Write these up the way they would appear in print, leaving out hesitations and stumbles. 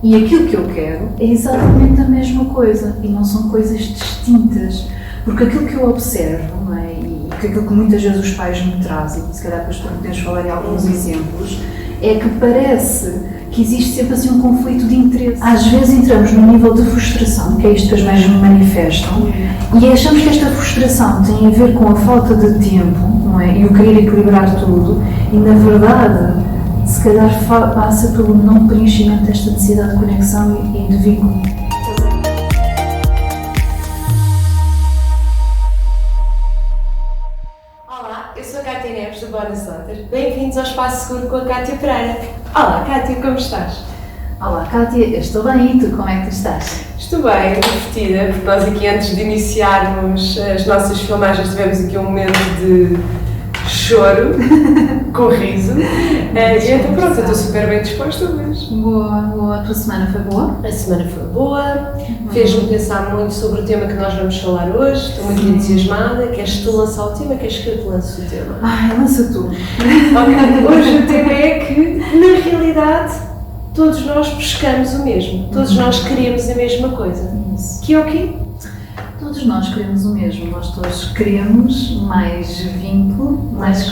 e aquilo que eu quero é exatamente a mesma coisa e não são coisas distintas, porque aquilo que eu observo, não é? E aquilo que muitas vezes os pais me trazem, se calhar depois podemos falar em alguns exemplos, é que parece que existe sempre assim um conflito de interesse. Às vezes entramos num nível de frustração, que é isto que as mães me manifestam, e achamos que esta frustração tem a ver com a falta de tempo, não é? E o querer equilibrar tudo, e na verdade, se calhar passa pelo não preenchimento desta necessidade de conexão e de vínculo. Olá, eu sou a Cátia Neves do Bonus Letter. Bem-vindos ao Espaço Seguro com a Cátia Pereira. Olá, Cátia, como estás? Olá, Cátia, eu estou bem, e tu, como é que tu estás? Estou bem, divertida, porque nós aqui antes de iniciarmos as nossas filmagens tivemos aqui um momento de choro, com riso, e então pronto, eu estou super bem disposta mesmo. Boa, a tua semana foi boa? A semana foi boa, fez-me pensar muito sobre o tema que nós vamos falar hoje, estou muito entusiasmada. Queres tu lançar o tema? Queres que eu te lance o tema? Ai, lança tu. Ok, hoje o tema é que, na realidade, todos nós buscamos o mesmo, todos nós queremos a mesma coisa. Isso. Que é o quê? Todos nós queremos o mesmo, nós todos queremos mais vínculo, mais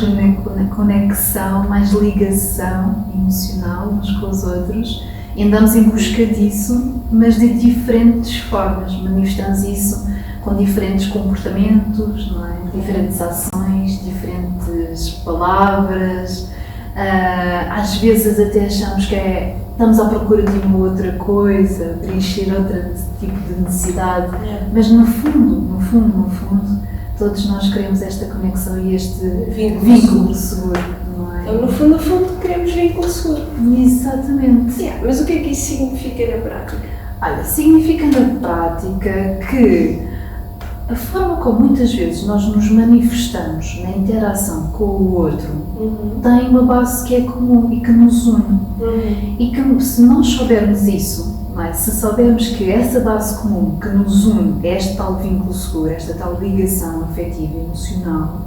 conexão, mais ligação emocional uns com os outros e andamos em busca disso, mas de diferentes formas, manifestamos isso com diferentes comportamentos, não é? Diferentes ações, diferentes palavras, às vezes até achamos que estamos à procura de uma outra coisa, preencher outro tipo de necessidade, mas no fundo, todos nós queremos esta conexão e este vínculo seguro, não é? Então, no fundo, queremos vínculo seguro. Exatamente. Mas o que é que isso significa na prática? Olha, significa na prática que a forma como muitas vezes nós nos manifestamos na interação com o outro tem uma base que é comum e que nos une. E que se nós soubermos isso, não é? Se soubermos que essa base comum que nos une é este tal vínculo seguro, esta tal ligação afetiva e emocional,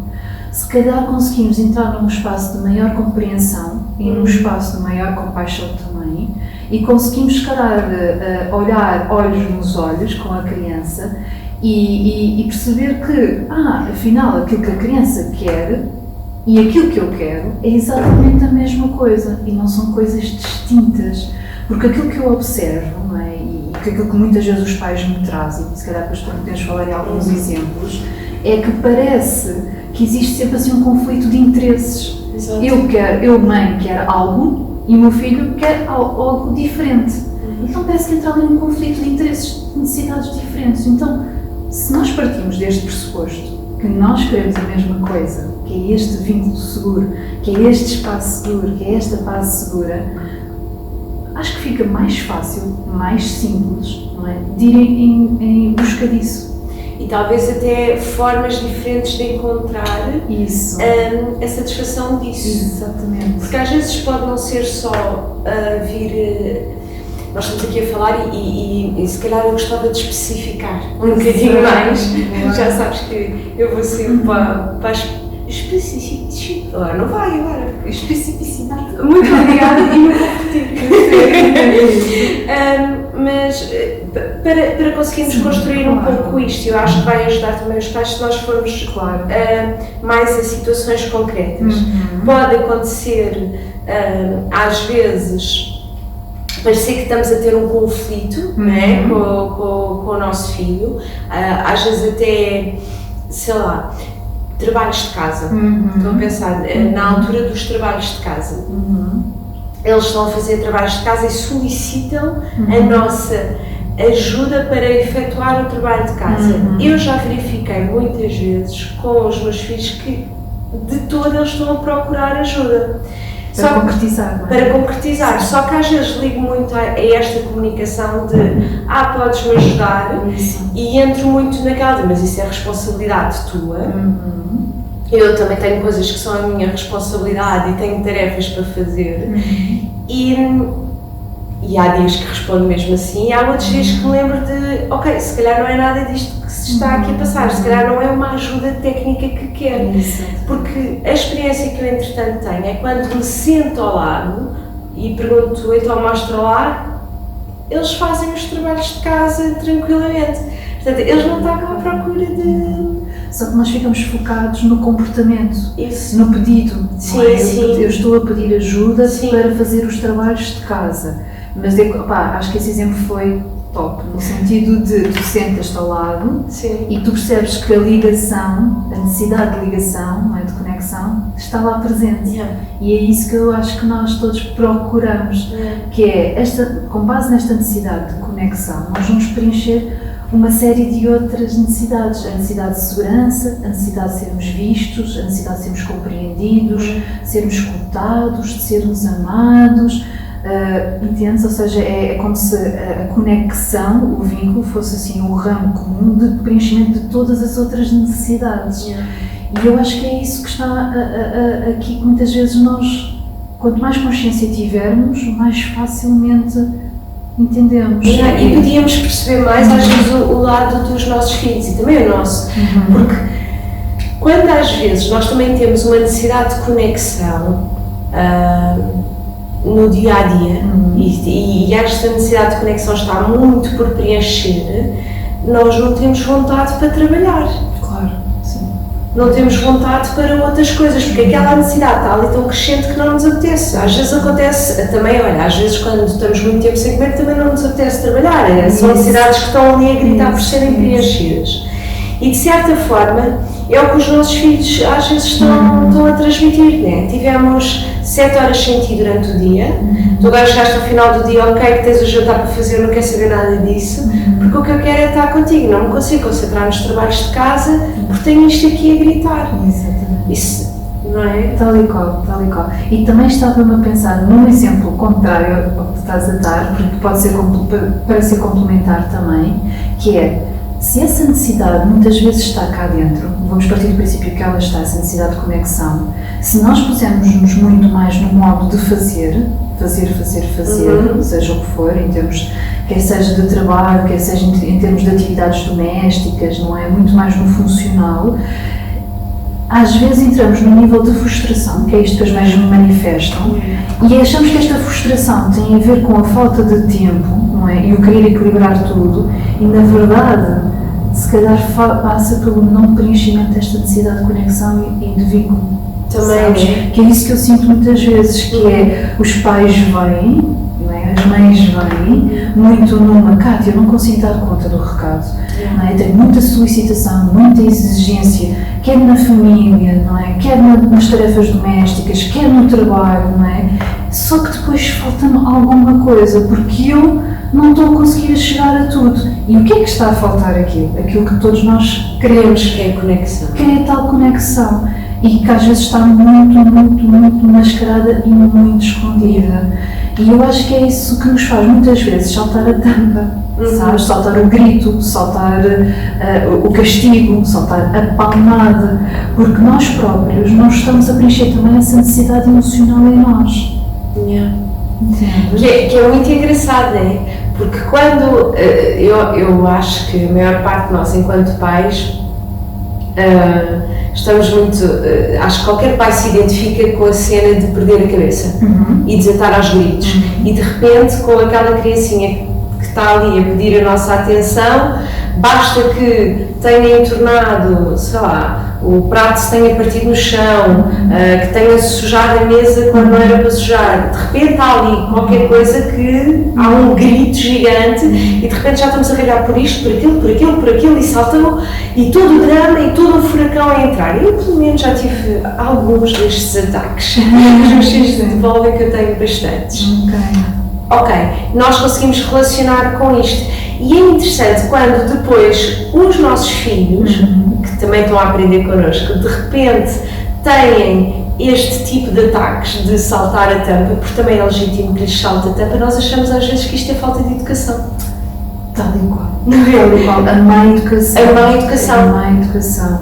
se calhar conseguimos entrar num espaço de maior compreensão e num espaço de maior compaixão também, e conseguimos, se calhar, olhar olhos nos olhos com a criança e perceber que, afinal, aquilo que a criança quer e aquilo que eu quero é exatamente a mesma coisa e não são coisas distintas, porque aquilo que eu observo, não é? E aquilo que muitas vezes os pais me trazem, e se calhar depois podemos falar em alguns exemplos, é que parece que existe sempre assim um conflito de interesses. Exato. Eu mãe, quero algo e o meu filho quer algo diferente. Então parece que entra ali um conflito de interesses, de necessidades diferentes. Então, se nós partimos deste pressuposto que nós queremos a mesma coisa, que é este vínculo seguro, que é este espaço seguro, que é esta base segura, acho que fica mais fácil, mais simples, não é? De ir em busca disso. E talvez até formas diferentes de encontrar Isso. A satisfação disso. Exatamente. Porque às vezes pode não ser só vir... Nós estamos aqui a falar e se calhar eu gostava de especificar um bocadinho mais. Já sabes que eu vou sempre para especificidade. Agora não vai agora. Especificidade. Muito obrigada e não vou repetir. Mas para conseguirmos construir um pouco isto, eu acho que vai ajudar também os pais se nós formos mais a situações concretas. Pode acontecer às vezes parecer que estamos a ter um conflito né, com o nosso filho, às vezes até, sei lá, trabalhos de casa. Estou a pensar na altura dos trabalhos de casa. Eles estão a fazer trabalhos de casa e solicitam a nossa ajuda para efetuar o trabalho de casa. Eu já verifiquei muitas vezes com os meus filhos que de todo eles estão a procurar ajuda. Para concretizar, não é? Para concretizar, só que às vezes ligo muito a esta comunicação de podes-me ajudar e entro muito naquela mas isso é responsabilidade tua. Eu também tenho coisas que são a minha responsabilidade e tenho tarefas para fazer e há dias que respondo mesmo assim e há outros dias que me lembro de ok, se calhar não é nada disto que se está aqui a passar, se calhar não é uma ajuda técnica que quero, porque a experiência que eu entretanto tenho é quando me sento ao lado e pergunto, então mostra lá eles fazem os trabalhos de casa tranquilamente. Portanto, eles não estão à procura de... Só que nós ficamos focados no comportamento, Isso. no pedido. Sim, não é? sim. Eu estou a pedir ajuda Sim. para fazer os trabalhos de casa. Mas acho que esse exemplo foi top, no sentido de tu sentas-te ao lado Sim. e tu percebes que a ligação, a necessidade de ligação, não é, de conexão, está lá presente. Yeah. E é isso que eu acho que nós todos procuramos, Yeah. que é, com base nesta necessidade de conexão, nós vamos preencher uma série de outras necessidades. A necessidade de segurança, a necessidade de sermos vistos, a necessidade de sermos compreendidos, de sermos escutados, de sermos amados. Entendes? Ou seja, é como se a conexão, o vínculo, fosse assim o ramo comum de preenchimento de todas as outras necessidades. Yeah. E eu acho que é isso que está aqui, que muitas vezes nós, quanto mais consciência tivermos, mais facilmente entendemos. Yeah, e podíamos perceber mais às vezes o lado dos nossos filhos e também o nosso. Porque quando às vezes nós também temos uma necessidade de conexão no dia a dia e esta necessidade de conexão está muito por preencher, nós não temos vontade para trabalhar. Claro, sim. Não temos vontade para outras coisas, porque aquela necessidade está ali tão crescente que não nos apetece. Às vezes acontece também, olha, às vezes quando estamos muito tempo sem comer também não nos apetece trabalhar. São necessidades que estão ali a gritar por serem preenchidas. E de certa forma é o que os nossos filhos às vezes estão a transmitir, né? Tivemos 7 horas sem ti durante o dia, tu agora chegaste ao final do dia, ok, que tens o jantar para fazer, não quero saber nada disso, porque o que eu quero é estar contigo, não me consigo concentrar nos trabalhos de casa porque tenho isto aqui a gritar. Exatamente. Isso, não é? Tal e qual, tal e qual. E também estava-me a pensar num exemplo contrário ao que tu estás a dar, porque pode ser para ser complementar também, que é, se essa necessidade muitas vezes está cá dentro, vamos partir do princípio que ela está, essa necessidade de conexão, se nós pusermos-nos muito mais no modo de fazer, seja o que for, em termos, quer seja de trabalho, quer seja em termos de atividades domésticas, não é? Muito mais no funcional, às vezes entramos num nível de frustração, que é isto que as mães me manifestam, e achamos que esta frustração tem a ver com a falta de tempo, não é? E o querer equilibrar tudo, e na verdade, se calhar passa pelo não preenchimento desta necessidade de conexão e de vínculo. Também, sabes? Que é isso que eu sinto muitas vezes, que é, os pais vêm, não é? As mães vêm, muito numa, Cátia, eu não consigo dar conta do recado, não é? Tenho muita solicitação, muita exigência, quer na família, não é? Quer nas tarefas domésticas, quer no trabalho, não é? Só que depois falta-me alguma coisa, porque eu não estou a conseguir chegar a tudo. E o que é que está a faltar aqui? Aquilo que todos nós queremos, que é a conexão. Que é a tal conexão. E que às vezes está muito mascarada e muito escondida. E eu acho que é isso que nos faz muitas vezes saltar a tampa, sabes? Saltar o grito, saltar o castigo, saltar a palmada, porque nós próprios não estamos a preencher também essa necessidade emocional em nós. Yeah. Que é muito engraçado, não é? Porque quando eu acho que a maior parte de nós, enquanto pais, estamos muito. Acho que qualquer pai se identifica com a cena de perder a cabeça e desatar aos gritos. E de repente, com aquela criancinha que está ali a pedir a nossa atenção, basta que tenha entornado, sei lá, o prato se tenha partido no chão, que tenha sujado a mesa quando não era para sujar. De repente há ali qualquer coisa que há um grito gigante e de repente já estamos a ralhar por isto, por aquilo e saltam e todo o drama e todo o furacão a entrar. Eu pelo menos já tive alguns destes ataques. Os meus filhos devolvem que eu tenho bastantes. Ok, nós conseguimos relacionar com isto. E é interessante quando depois os nossos filhos, que também estão a aprender connosco, de repente têm este tipo de ataques de saltar a tampa, porque também é legítimo que lhes salte a tampa, nós achamos às vezes que isto é falta de educação. Tal e qual. Tal e qual. A má educação. A má educação. A má educação.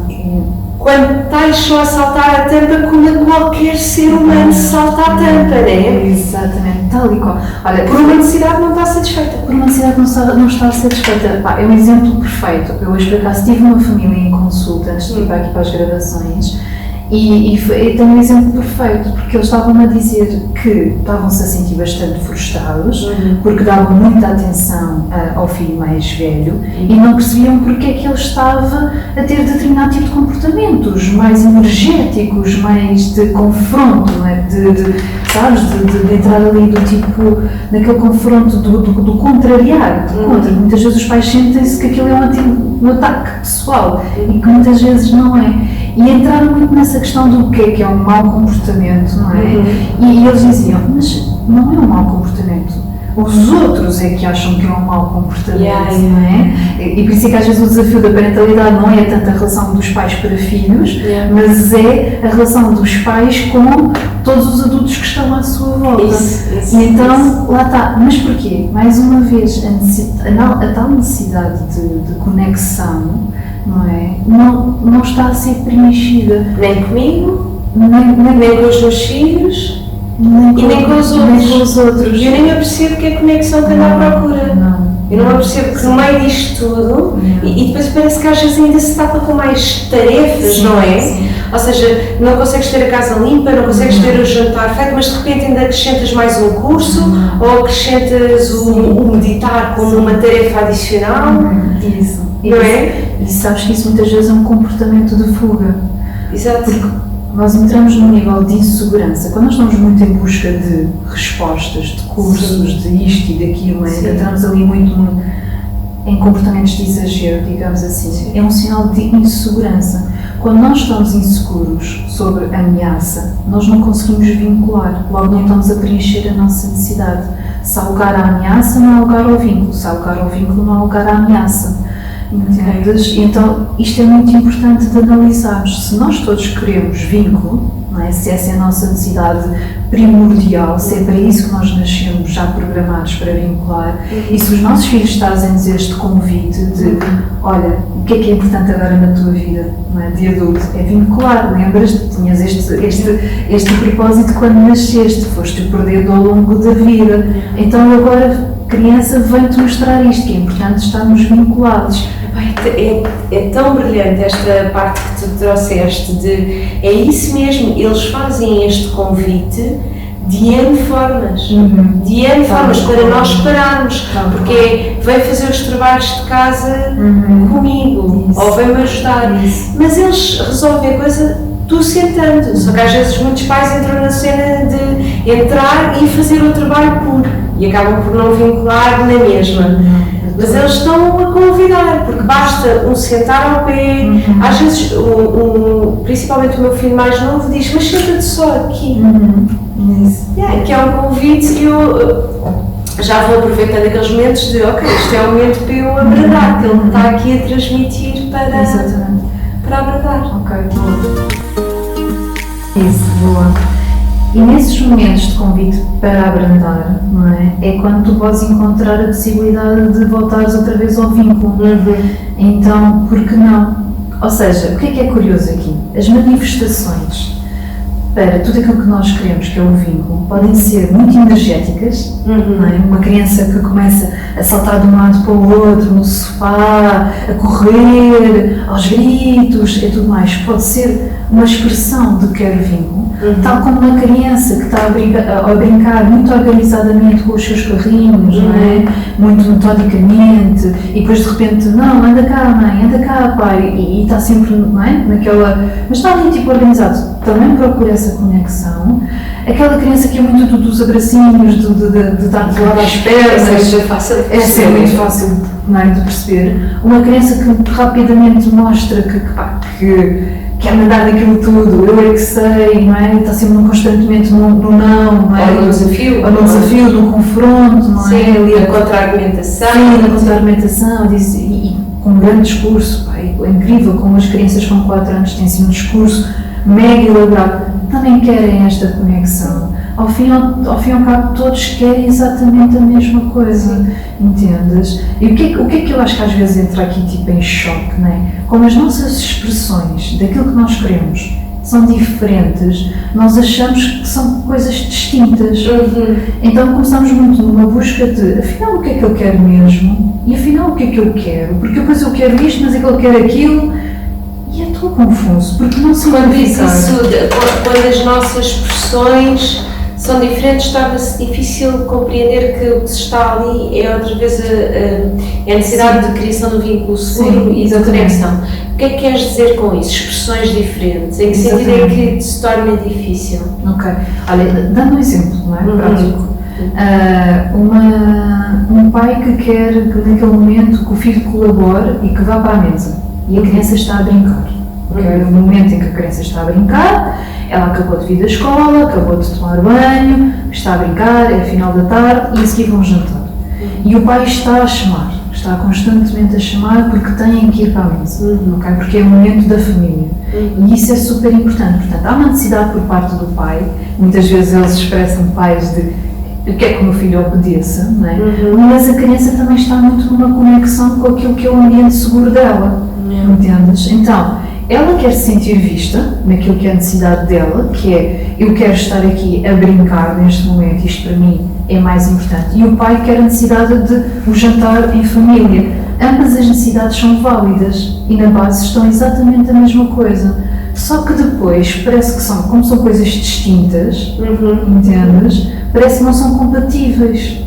Quando estás só a saltar a tampa, como qualquer ser humano salta a tampa, não é? Exatamente, tal e qual. Olha, por uma necessidade não está satisfeita. Por uma necessidade não está satisfeita. Pá, é um exemplo perfeito. Eu hoje, por acaso, tive uma família em consulta, antes de ir para aqui para as gravações, E tem um exemplo perfeito, porque eles estavam a dizer que estavam-se a sentir bastante frustrados, porque davam muita atenção ao filho mais velho e não percebiam porque é que ele estava a ter determinado tipo de comportamentos mais energéticos, mais de confronto, não é? Sabes, de entrar ali do tipo, naquele confronto do contrariar, do contra. Muitas vezes os pais sentem-se que aquilo é um ataque pessoal e que muitas vezes não é. E entraram muito nessa questão do que é um mau comportamento, não é? E eles diziam, mas não é um mau comportamento. Os outros é que acham que é um mau comportamento, não é? E por isso é que às vezes o desafio da parentalidade não é tanto a relação dos pais para filhos, mas é a relação dos pais com todos os adultos que estão à sua volta. E então, lá está. Mas porquê? Mais uma vez, a tal necessidade de conexão, não é? Não está a ser preenchida. Nem comigo, nem com os meus filhos. Nem com os outros. Eu nem me apercebo que é a conexão que ando à procura. Eu não me apercebo que no meio disto tudo, e depois parece que às vezes ainda se tapa com mais tarefas, não é? Sim. Ou seja, não consegues ter a casa limpa, não consegues ter o jantar feito, mas de repente ainda acrescentas mais um curso, ou acrescentas o meditar como uma tarefa adicional. Isso. Não é? E sabes que isso muitas vezes é um comportamento de fuga. Exato. Porque nós entramos num nível de insegurança, quando nós estamos muito em busca de respostas, de cursos, de isto e daquilo, entramos ali muito em comportamentos de exagero, digamos assim, é um sinal de insegurança. Quando nós estamos inseguros sobre a ameaça, nós não conseguimos vincular, logo não estamos a preencher a nossa necessidade. Se há lugar à ameaça, não há lugar ao vínculo, se há lugar ao vínculo, não há lugar à ameaça. Entendes? Então, isto é muito importante de analisarmos. Se nós todos queremos vínculo, não é? Se essa é a nossa necessidade primordial, se é para isso que nós nascemos já programados para vincular, e se os nossos filhos trazem-nos este convite de, olha, o que é importante agora na tua vida, não é? De adulto? É vincular. Lembras-te? Tinhas este propósito quando nasceste, foste o perdido ao longo da vida. Então agora, criança, vem-te mostrar isto, que é importante estarmos vinculados. É tão brilhante esta parte que tu trouxeste é isso mesmo, eles fazem este convite de N formas, para nós pararmos, porque vem fazer os trabalhos de casa comigo, ou vem-me ajudar, mas eles resolvem a coisa tu sentando, só que às vezes muitos pais entram na cena de entrar e fazer o trabalho e acabam por não vincular na mesma. Mas eles estão a convidar, porque basta um sentar ao pé, às vezes, principalmente o meu filho mais novo diz, mas senta-te só aqui. Que é um convite e eu já vou aproveitando aqueles momentos de, ok, isto é o momento para eu abradar, que ele está aqui a transmitir para abradar. Ok, boa. Isso, boa. E nesses momentos de convite para abrandar, não é? É quando tu podes encontrar a possibilidade de voltares outra vez ao vínculo. Então, por que não? Ou seja, o que é curioso aqui? As manifestações para tudo aquilo que nós queremos, que é o vínculo, podem ser muito energéticas, não é? Uma criança que começa a saltar de um lado para o outro, no sofá, a correr, aos gritos e tudo mais. Pode ser uma expressão de quero vínculo, tal como uma criança que está a brincar muito organizadamente com os seus carrinhos, não é? Muito metodicamente, e depois de repente, não, anda cá mãe, anda cá pai, e está sempre, não é? Naquela, mas está ali tipo organizado, também procura essa conexão. Aquela criança que é muito dos abracinhos, de estar de lado às pernas, essa é fácil de perceber. Essa é muito fácil, não é, de perceber. Uma criança que rapidamente mostra que quer mandar daquilo tudo, eu é que sei, não é? Está sempre constantemente no não é? Ou no desafio. Ou no desafio, no confronto, não é? Sim, ali a contra-argumentação. Sim, na contra-argumentação, e com um grande discurso, pá, é incrível como as crianças com 4 anos têm assim um discurso mega elaborado, também querem esta conexão. Ao fim e ao cabo, todos querem exatamente a mesma coisa, entendes? E o que é que eu acho que às vezes entra aqui tipo em choque, não é? Como as nossas expressões daquilo que nós queremos são diferentes, nós achamos que são coisas distintas. Então começamos muito numa busca de, afinal, o que é que eu quero mesmo? E afinal, o que é que eu quero? Porque depois eu quero isto, mas é que eu quero aquilo. E é estou confuso, porque não sei quando as nossas expressões são diferentes, torna-se difícil compreender que o que se está ali é outra vez a necessidade de criação do vínculo seguro e de conexão. O que é que queres dizer com isso? Expressões diferentes? Em que sentido é que se torna difícil? Ok. Olha, dando um exemplo, não é? Prático. Um pai que quer que naquele momento que o filho colabore e que vá para a mesa e a criança está a brincar. No momento em que a criança está a brincar, ela acabou de vir da escola, acabou de tomar banho, está a brincar, é final da tarde e a seguir vão jantar. E o pai está a chamar, está constantemente a chamar porque têm que ir para a mesa, okay? Porque é o momento da família. E isso é super importante. Portanto, há uma necessidade por parte do pai, muitas vezes eles expressam pais de eu quero que o meu filho obedeça, não é? Mas a criança também está muito numa conexão com aquilo que é o ambiente seguro dela, entendes? Então, ela quer se sentir vista naquilo que é a necessidade dela, que é eu quero estar aqui a brincar neste momento, isto para mim é mais importante. E o pai quer a necessidade de o jantar em família. Ambas as necessidades são válidas e na base estão exatamente a mesma coisa. Só que depois parece que como são coisas distintas, entendes? Parece que não são compatíveis.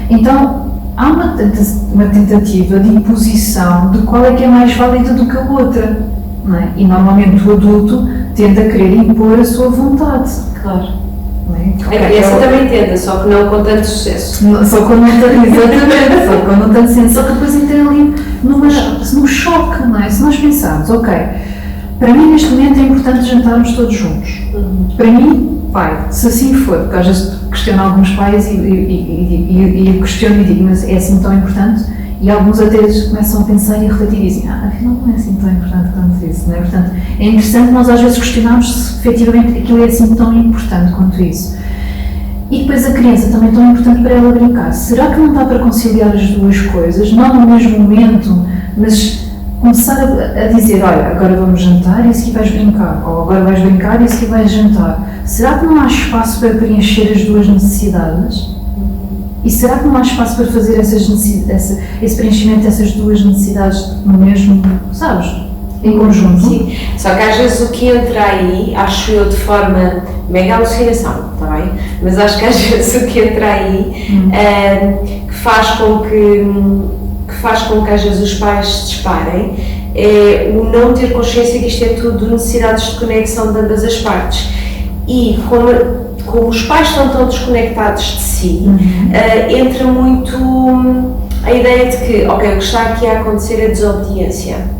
Então, há uma tentativa de imposição de qual é que é mais válida do que a outra, não é? E normalmente o adulto tende a querer impor a sua vontade. Claro. Não é? A criança também tenta, só que não com tanto sucesso. Só quando não tem, exatamente, só quando não tem senso. Só que depois entra ali num choque, não é? Se nós pensarmos, ok, para mim neste momento é importante jantarmos todos juntos. Para mim, pai, se assim for, porque às vezes questiono alguns pais e questiono e digo, mas é assim tão importante? E alguns até começam a pensar e a refletir e dizem, afinal não é assim tão importante quanto isso, não é? Portanto, é interessante nós às vezes questionarmos se efetivamente aquilo é assim tão importante quanto isso. E depois a criança também é tão importante para ela brincar. Será que não dá para conciliar as duas coisas? Não no mesmo momento, mas começar a dizer, olha, agora vamos jantar e a seguir vais brincar, ou agora vais brincar e a seguir vais jantar. Será que não há espaço para preencher as duas necessidades? E será que não há espaço para fazer esse preenchimento dessas duas necessidades no mesmo, sabes, em conjunto? Sim, só que às vezes o que entra aí, acho eu de forma mega alucinação, está bem? Mas acho que às vezes o que entra aí que faz com que às vezes os pais se disparem é o não ter consciência que isto é tudo necessidades de conexão de ambas as partes. E como os pais estão tão desconectados de si, entra muito a ideia de que, ok, o que está aqui a acontecer é desobediência.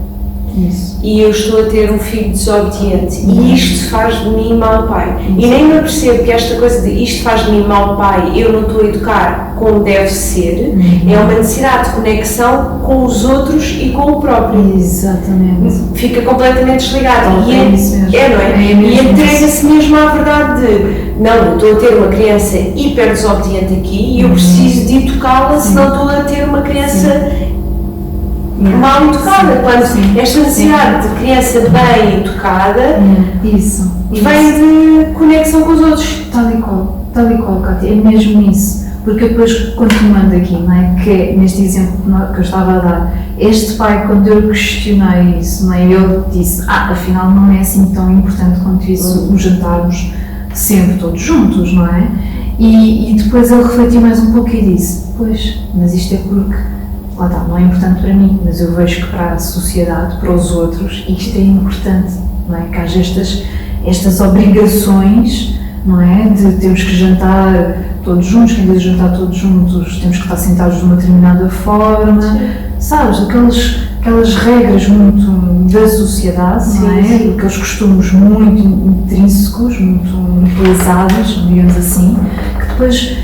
Isso. E eu estou a ter um filho desobediente e isto faz de mim mau pai. E nem me apercebo que esta coisa de isto faz de mim mau pai, eu não estou a educar como deve ser, é uma necessidade de conexão com os outros e com o próprio. Exatamente. Fica completamente desligado. Então, é isso mesmo. Não é? E entrega-se mesmo à verdade de não, eu estou a ter uma criança hiper desobediente aqui e eu preciso de educá-la, senão estou a ter uma criança mal educada. Quando esta necessidade de criança bem educada vem de conexão com os outros. Tal e qual, Cátia, é mesmo isso. Porque depois, continuando aqui, não é? Que é neste exemplo que eu estava a dar, este pai, quando eu questionei isso, não é? Eu disse, afinal não é assim tão importante quanto isso, o jantarmos sempre todos juntos, não é? E depois ele refletiu mais um pouco e disse, pois, mas isto é porque, lá está, não é importante para mim, mas eu vejo que para a sociedade, para os outros, isto é importante, não é? Que haja estas obrigações, não é? De termos que jantar todos juntos, que em vez de jantar todos juntos temos que estar sentados de uma determinada forma, sabes? Aquelas regras muito da sociedade, não é? Aqueles costumes muito intrínsecos, muito pesados, digamos assim, que depois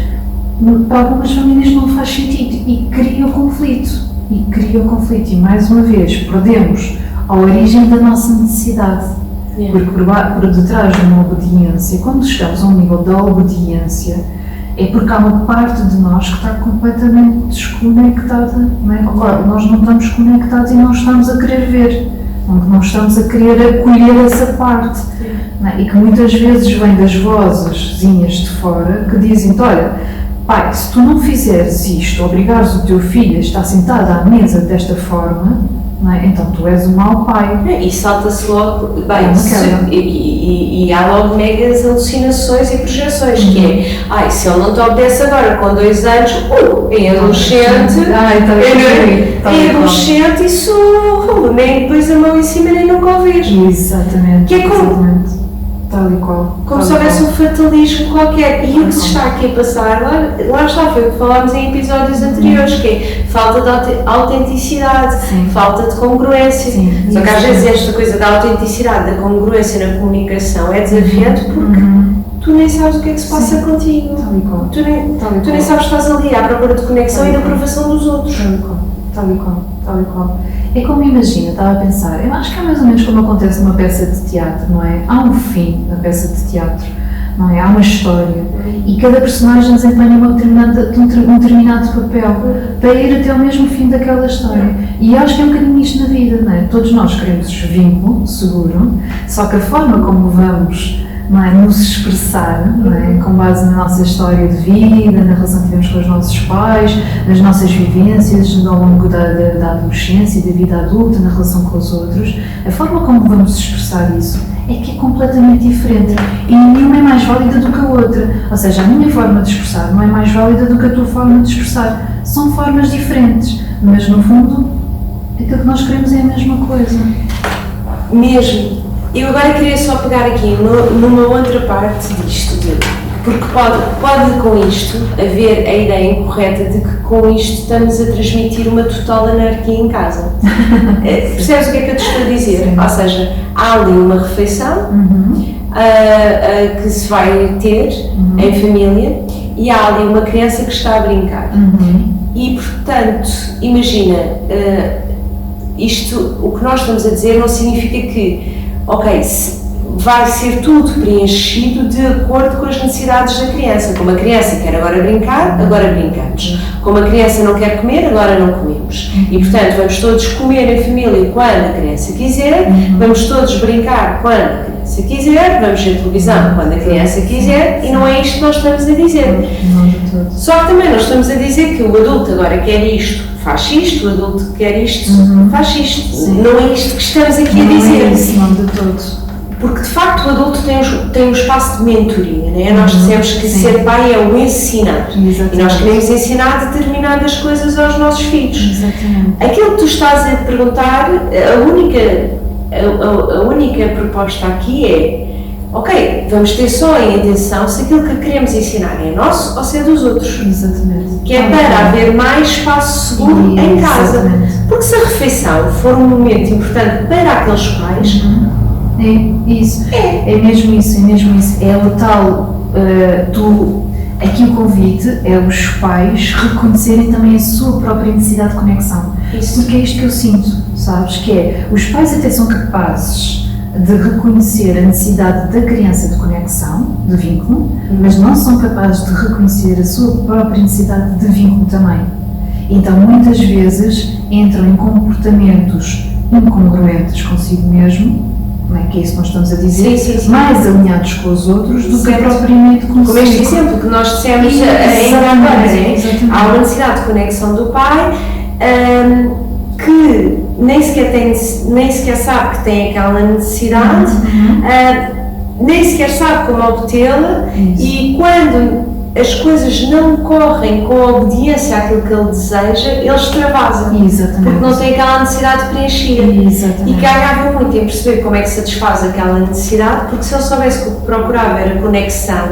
para algumas famílias não faz sentido e cria o conflito. E mais uma vez perdemos a origem da nossa necessidade. Porque por detrás de uma obediência, quando chegamos a um nível da obediência, é porque há uma parte de nós que está completamente desconectada, não é? Agora, nós não estamos conectados e não estamos a querer ver, não estamos a querer acolher essa parte, não é? E que muitas vezes vem das vozezinhas de fora que dizem, olha, pai, se tu não fizeres isto, obrigares o teu filho a estar sentado à mesa desta forma, não é? Então tu és um mau pai. E salta-se logo, e há logo megas alucinações e projeções, que é, se ele não te obedece agora com 2 anos, é adolescente, é adolescente, isso nem depois a mão em cima nem nunca o vês. Exatamente. Que é como? Tal e qual. Como se houvesse um fatalismo qualquer. E o que se está aqui a passar, lá está, foi o que falámos em episódios anteriores, que é falta de autenticidade, falta de congruência. Só que às vezes esta coisa da autenticidade, da congruência na comunicação é desafiante porque tu nem sabes o que é que se passa contigo. Tal e qual. Tu nem sabes que estás ali à procura de conexão e da aprovação dos outros. Tal e qual. É como imagina, estava a pensar, eu acho que é mais ou menos como acontece numa peça de teatro, não é? Há um fim na peça de teatro, não é? Há uma história e cada personagem desempenha um determinado papel para ir até o mesmo fim daquela história. E acho que é um bocadinho isto na vida, não é? Todos nós queremos vínculo, seguro, só que a forma como vamos nos expressar, não é? Com base na nossa história de vida, na relação que tivemos com os nossos pais, nas nossas vivências ao longo da adolescência e da vida adulta, na relação com os outros, a forma como vamos expressar isso é que é completamente diferente e nenhuma é mais válida do que a outra. Ou seja, a minha forma de expressar não é mais válida do que a tua forma de expressar. São formas diferentes, mas no fundo aquilo que nós queremos é a mesma coisa. Mesmo. Eu agora queria só pegar aqui numa outra parte disto, porque pode com isto haver a ideia incorreta de que com isto estamos a transmitir uma total anarquia em casa. Percebes o que é que eu te estou a dizer? Sim. Ou seja, há ali uma refeição que se vai ter em família e há ali uma criança que está a brincar. E, portanto, imagina, o que nós estamos a dizer não significa que vai ser tudo preenchido de acordo com as necessidades da criança. Como a criança quer agora brincar, agora brincamos. Como a criança não quer comer, agora não comemos. E, portanto, vamos todos comer em família quando a criança quiser, vamos todos brincar quando a criança quiser, vamos ver televisão quando a criança quiser, e não é isto que nós estamos a dizer. Só que também nós estamos a dizer que o adulto agora quer isto, faz isto, o adulto quer isto, faz isto. Não é isto que estamos aqui a dizer. Não é isso, não de todos. Porque de facto o adulto tem um espaço de mentoria, não é? Nós dizemos que ser pai é o ensinar. Exatamente. E nós queremos ensinar determinadas coisas aos nossos filhos. Exatamente. Aquilo que tu estás a perguntar, a única proposta aqui é vamos ter só em atenção se aquilo que queremos ensinar é nosso ou se é dos outros. Exatamente. Que é para haver mais espaço seguro em casa. Porque se a refeição for um momento importante para aqueles pais, é isso. É mesmo isso. É o tal, aqui o convite é os pais reconhecerem também a sua própria necessidade de conexão. Isso. Porque é isto que eu sinto, sabes? Que é, os pais até são capazes de reconhecer a necessidade da criança de conexão, de vínculo, mas não são capazes de reconhecer a sua própria necessidade de vínculo também. Então, muitas vezes, entram em comportamentos incongruentes consigo mesmo, não é? Que é isso que nós estamos a dizer, sim. Mais alinhados com os outros do que propriamente consigo. Como este exemplo que nós dissemos ainda agora, há uma necessidade de conexão do pai que nem sequer sabe que tem aquela necessidade, nem sequer sabe como obtê-la, e quando as coisas não correm com a obediência àquilo que ele deseja, ele extravasa. Exatamente. Porque não tem aquela necessidade preenchida. Exatamente. E ganhava muito em perceber como é que se satisfaz aquela necessidade, porque se ele soubesse que o que procurava era conexão,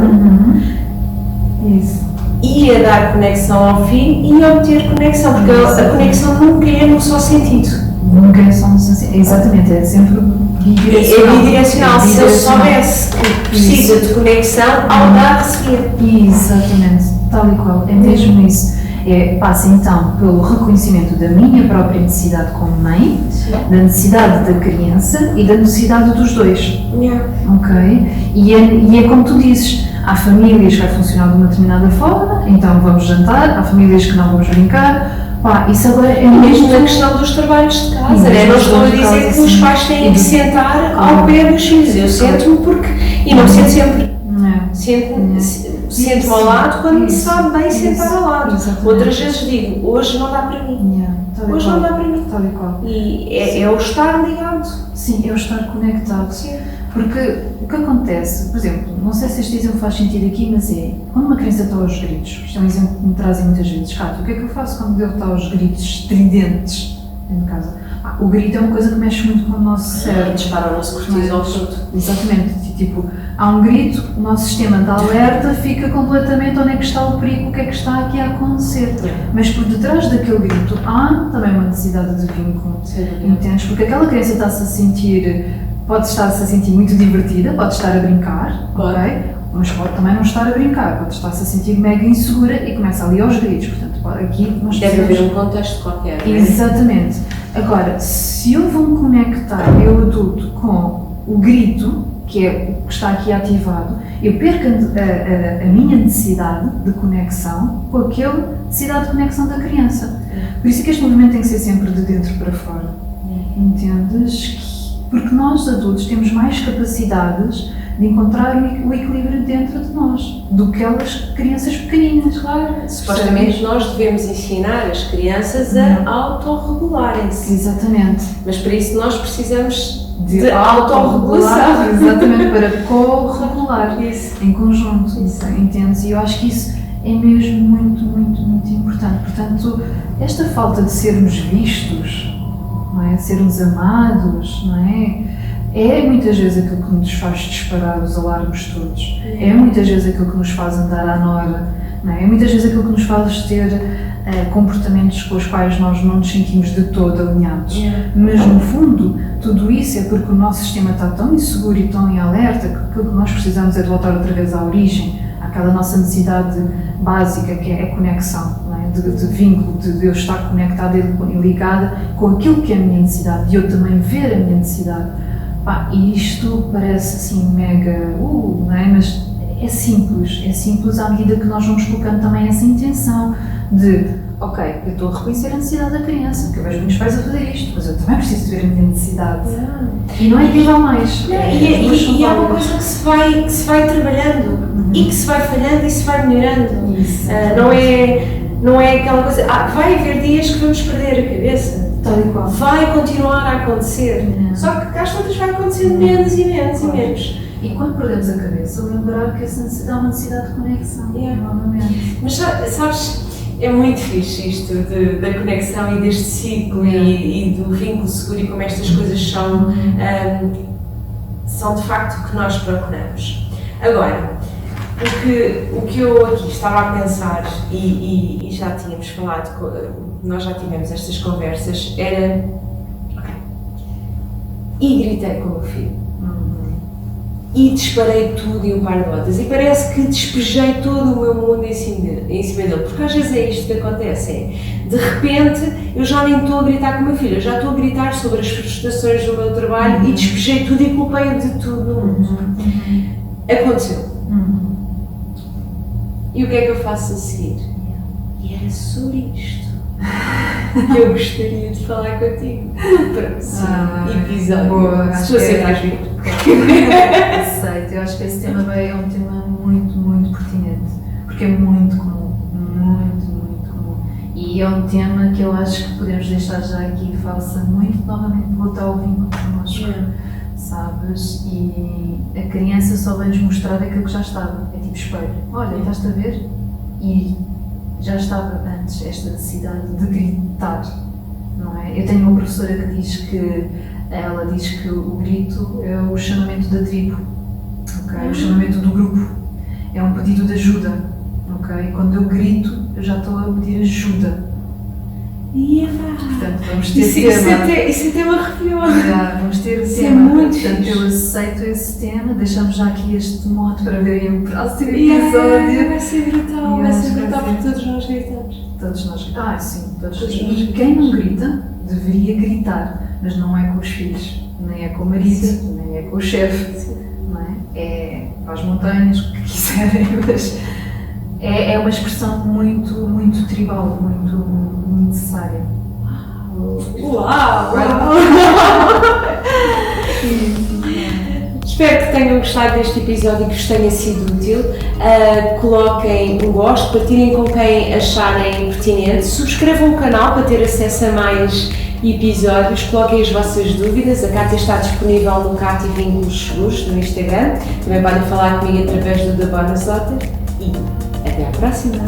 ia dar conexão ao filho e obter conexão, porque a conexão nunca é no só sentido. Nunca é só no só sentido. Exatamente, é sempre bidirecional. É bidirecional. Se ele soubesse que precisa de conexão, ao dar, recebia. Exatamente, tal e qual, é mesmo isso. Passa então pelo reconhecimento da minha própria necessidade como mãe, da necessidade da criança e da necessidade dos dois. Ok? E é como tu dizes, há famílias que vai funcionar de uma determinada forma, então vamos jantar, há famílias que não vamos brincar. Isso agora é mesmo na questão dos trabalhos de casa, não estou a dizer que os pais têm que sentar ao pé dos filhos, eu sento-me porque, e não me sento sempre, sento-me ao lado quando me sabe bem sentar ao lado. Outras vezes digo, hoje não dá para mim. Hoje não dá para mim. Tal e qual. E é o estar ligado. Sim, é o estar conectado. Sim. Porque o que acontece, por exemplo, não sei se este exemplo faz sentido aqui, mas é quando uma criança está aos gritos, isto é um exemplo que me trazem muitas vezes, Cátia, o que é que eu faço quando ele está aos gritos estridentes em casa? O grito é uma coisa que mexe muito com o nosso cérebro. Dispara o nosso cortisol todo. Exatamente. Tipo, há um grito, o nosso sistema de alerta fica completamente onde é que está o perigo, o que é que está aqui a acontecer. Mas por detrás daquele grito há também uma necessidade de vínculo. Entendes? Porque aquela criança está-se a sentir, pode estar-se a sentir muito divertida, pode estar a brincar, ok? Mas pode também não estar a brincar, pode estar-se a sentir mega insegura e começa ali aos gritos. Portanto, aqui nós deve haver um contexto qualquer. Exatamente. Agora, se eu vou me conectar, eu adulto, com o grito, que é o que está aqui ativado, eu perco a minha necessidade de conexão com aquela necessidade de conexão da criança. Por isso é que este movimento tem que ser sempre de dentro para fora. Entendes? Porque nós, adultos, temos mais capacidades de encontrar o equilíbrio dentro de nós do que aquelas crianças pequeninas. Claro. Supostamente nós devemos ensinar as crianças a autorregularem-se. Exatamente. Mas para isso nós precisamos de autorregulação. Exatamente, para co-regular isso. em conjunto. Isso. Entendes? E eu acho que isso é mesmo muito, muito, muito importante. Portanto, esta falta de sermos vistos, não é? De sermos amados, não é? É muitas vezes aquilo que nos faz disparar os alarmes todos. É muitas vezes aquilo que nos faz andar à nora. Não é? É muitas vezes aquilo que nos faz ter comportamentos com os quais nós não nos sentimos de todo alinhados. Mas no fundo, tudo isso é porque o nosso sistema está tão inseguro e tão em alerta que aquilo que nós precisamos é de voltar outra vez à origem, àquela nossa necessidade básica que é a conexão, não é? de vínculo, de eu estar conectada e ligada com aquilo que é a minha necessidade, de eu também ver a minha necessidade. E isto parece assim mega, não é? Mas é simples à medida que nós vamos colocando também essa intenção de, ok, eu estou a reconhecer a necessidade da criança, que eu vejo meus pais a fazer isto, mas eu também preciso ver a minha necessidade. E não é que vá mais. E é uma coisa que se vai trabalhando e que se vai falhando e se vai melhorando. Isso. Não é aquela coisa, vai haver dias que vamos perder a cabeça. Tal e qual. Vai continuar a acontecer. Só que às tantas vai acontecendo menos e menos e menos. E quando perdemos a cabeça, lembrar que essa necessidade é uma necessidade de conexão, novamente. Mas sabes, é muito fixe isto da conexão e deste ciclo e do vínculo seguro e como estas coisas são de facto o que nós procuramos. Agora, o que eu aqui estava a pensar e já tínhamos falado, nós já tivemos estas conversas, era, e gritei com o meu filho. E disparei tudo em um par de botas e parece que despejei todo o meu mundo em cima dele, porque às vezes é isto que acontece, de repente eu já nem estou a gritar com o meu filho, eu já estou a gritar sobre as frustrações do meu trabalho e despejei tudo e culpei-o de tudo no mundo. Aconteceu. E o que é que eu faço a seguir? E era sobre isto que eu gostaria de falar contigo no próximo episódio. Boa, se você vais vir. Aceito, eu acho que esse tema é um tema muito, muito pertinente, porque é muito comum, muito comum. E é um tema que eu acho que podemos deixar já aqui, fala-se muito novamente voltar ao vínculo connosco, sabes? E a criança só vai nos mostrar aquilo que já estava, é tipo espelho. Olha, estás-te a ver? E já estava antes esta necessidade de gritar, não é? Eu tenho uma professora que diz que ela diz que o grito é o chamamento da tribo, okay? O chamamento do grupo, é um pedido de ajuda, okay? Quando eu grito, eu já estou a pedir ajuda. Portanto, vamos ter tema. Isso é tema arrepioso. Vamos ter o isso tema. É muito Portanto, fixe. eu aceito esse tema, deixamos já aqui este mote para verem o próximo episódio. Vai ser brutal, porque todos nós gritamos. Todos nós. Sim, todos nós. E quem não grita, deveria gritar, mas não é com os filhos, nem é com o marido, nem é com o chefe, não é? É para as montanhas, o que quiserem, mas é uma expressão muito, muito tribal, muito necessária. Uau! Espero que tenham gostado deste episódio e que vos tenha sido útil. Coloquem um gosto, partilhem com quem acharem pertinente, subscrevam o canal para ter acesso a mais episódios, coloquem as vossas dúvidas. A Kátia está disponível no Kátia Vínculos Seguros no Instagram. Também podem falar comigo através do The Bonus Letter. E até à próxima!